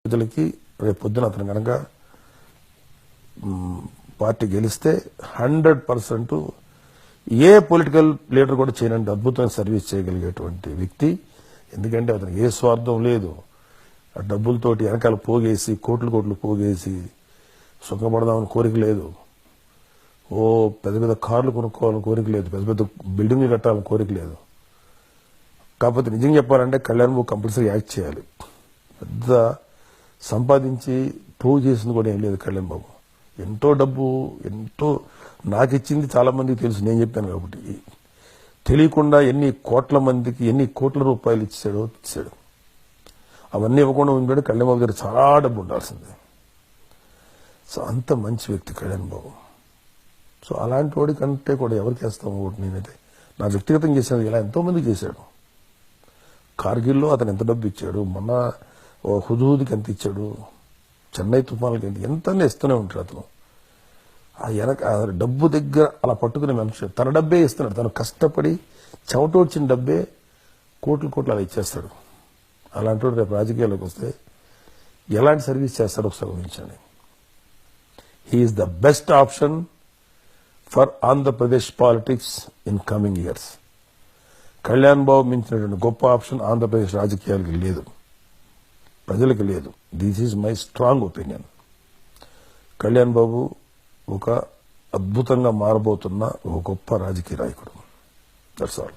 ప్రజలకి రేపు పొద్దున అతను కనుక పార్టీ గెలిస్తే 100% ఏ పొలిటికల్ లీడర్ కూడా చేయనంటే అద్భుతమైన సర్వీస్ చేయగలిగేటువంటి వ్యక్తి. ఎందుకంటే అతనికి ఏ స్వార్థం లేదు. ఆ డబ్బులతోటి వెనకాల పోగేసి కోట్లు పోగేసి సుఖపడదామని కోరిక లేదు. ఓ పెద్ద పెద్ద కార్లు కొనుక్కోవాలని కోరిక లేదు. పెద్ద పెద్ద బిల్డింగ్లు కట్టాలని కోరిక లేదు. కాకపోతే నిజంగా చెప్పాలంటే కళ్యాణ్ బాబు కంపల్సరీ యాక్ట్ చేయాలి. పెద్ద సంపాదించి పోగు చేసింది కూడా ఏం లేదు కళ్యాణ్ బాబు. ఎంతో డబ్బు నాకు ఇచ్చింది చాలా మందికి తెలుసు, నేను చెప్పాను కాబట్టి. తెలియకుండా ఎన్ని కోట్ల మందికి ఎన్ని కోట్ల రూపాయలు ఇచ్చాడు. అవన్నీ ఇవ్వకుండా ఉండాడు. కళ్యాణ్ బాబు దగ్గర చాలా డబ్బు ఉండాల్సిందే. సో అంత మంచి వ్యక్తి కళ్యాణ్ బాబు. సో అలాంటి వాడి కంటే కూడా ఎవరికి వేస్తాము ఓటు? నేనైతే నా వ్యక్తిగతం చేశాను, ఇలా ఎంతో మందికి చేశాడు. కార్గిల్లో అతను ఎంత డబ్బు ఇచ్చాడు, మొన్న హుదూద్కి ఎంత ఇచ్చాడు, చెన్నై తుఫాన్లకి ఎంత ఇస్తూనే ఉంటాడు అతను. ఆ డబ్బు దగ్గర అలా పట్టుకునే మనిషి తన డబ్బే ఇస్తున్నాడు. తను కష్టపడి చెమటోడ్చిన డబ్బే కోట్లు అలా ఇచ్చేస్తాడు. అలాంటి వాడు రేపు రాజకీయాల్లోకి వస్తే ఎలాంటి సర్వీస్ చేస్తాడో ఒకసారి ఊహించండి. He's the best option for Andhra Pradesh politics in coming years. Kalyan Babu మించినటువంటి గొప్ప ఆప్షన్ ఆంధ్రప్రదేశ్ రాజకీయాలకి లేదు, ప్రజలకు లేదు. This is my strong opinion. Kalyan Babu ఒక అద్భుతంగా మారబోతున్న ఒక గొప్ప రాజకీయ నాయకుడు. That's all.